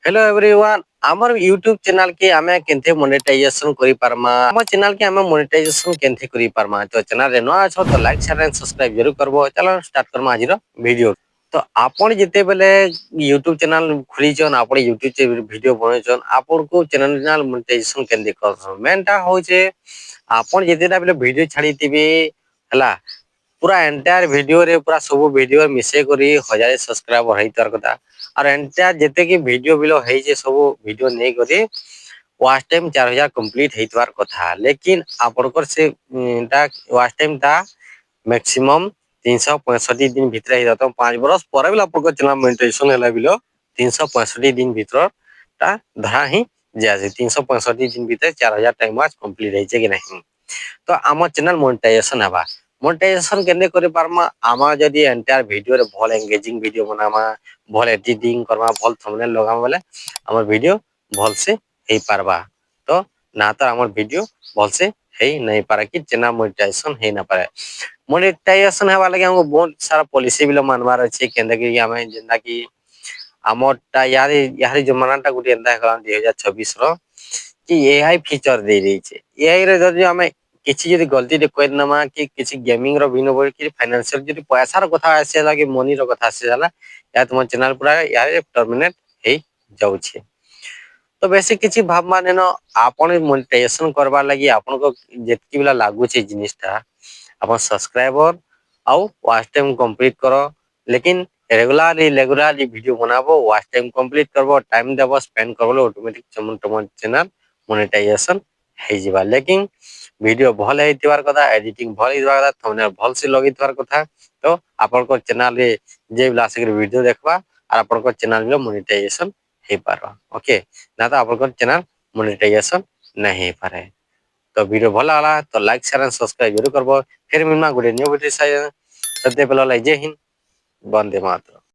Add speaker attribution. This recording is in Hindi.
Speaker 1: हेलो एवरीवन आमर यूट्यूब चैनल के आमे केनथे मोनेटाइजेशन करि पारमा हमर चैनल के आमे मोनेटाइजेशन केनथे करि पारमा तो चैनल रे नवा छ तो लाइक शेयर एंड सब्सक्राइब जरूर करबो। चलो स्टार्ट करमा आज रो वीडियो। तो आपण जेते बेले यूट्यूब चैनल खुली छन आपण यूट्यूब से वीडियो बनै छन आपण को चैनल मोनेटाइजेशन केन देखो मेनटा हो जे आपण जेतेटा बेले वीडियो छाडी थिबे हला पूरा एंटायर वीडियो रे पूरा सब वीडियो मिसे करी 1000 सब्सक्राइबर हेइतार कथा और एंटायर जेते की वीडियो बिलो हेइ जे सब वीडियो नै करी वॉच टाइम 4000 कंप्लीट हेइतवार कथा लेकिन आपनकर से ता वॉच टाइम ता मैक्सिमम 365 दिन भितर हे जातो 5 बरस पर भी आपनकर चैनल मोनेटाइजेशन हैला बिलो 365 दिन भितर ता धरा ही जे 365 दिन भितर 4000 टाइम वॉच कंप्लीट हेइ जे कि नहीं तो आम चैनल मोनेटाइजेशन हबा मोनेटाइजेशन केने करे पारमा आमा जदी एंटायर वीडियो रे भल एंगेजिंग वीडियो बनामा भल एडिटिंग करबा भल थंबनेल लगामा बोले हमर वीडियो भल से हेइ पारबा तो ना तो हमर वीडियो भल से हेइ नहीं पारे कि चैनल मोनेटाइजेशन हेइ ना पारे मोनेटाइजेशन हवा लगे हमको बहुत सारा पॉलिसी बिलो मानवार अछि केंदा कि हमें जेंदा कि आमरटा यारी जमानाटा गुटी एंदा 2026 रो कि एआई फीचर दे रही छे एआई रे जदी हमें किछि जदी गलती रे कोइ नमा कि किछि गेमिंग रो बिनो बोल कि फाइनेंशियल जदी पैसा रो कथा आसे लागे मनी रो कथा आसे जाला या तुम चैनल पूरा या टर्मिनेट हे जाउ छे तो बेसिक किछि भाव माने न आपन मोनेटाइजेशन करबा लागि आपन को जेतकी बिला लागु छे जिनिसटा अपन सब्सक्राइबर आउ वॉच टाइम कंप्लीट करो लेकिन रेगुलरली वीडियो बनाबो वॉच टाइम कंप्लीट करबो टाइम देबो स्पेंड करबो ऑटोमेटिक चैनल मोनेटाइजेशन हे जिबा लेकिन वीडियो भल हेतिवार कथा एडिटिंग भल हेतिवार कथा थंबनेल भल से लगितवार कथा तो आपन को चैनल रे जे लास्ट वीडियो देखबा और आपन को चैनल रे मोनेटाइजेशन हे पारबा ओके ना तो आपन को चैनल मोनेटाइजेशन नहीं हे पारे तो वीडियो भल लागला तो लाइक शेयर एंड सब्सक्राइब जरूर करबो फिर मिलमा गुडे न्यू वीडियो से सद्य पेला जय हिंद वंदे मातरम।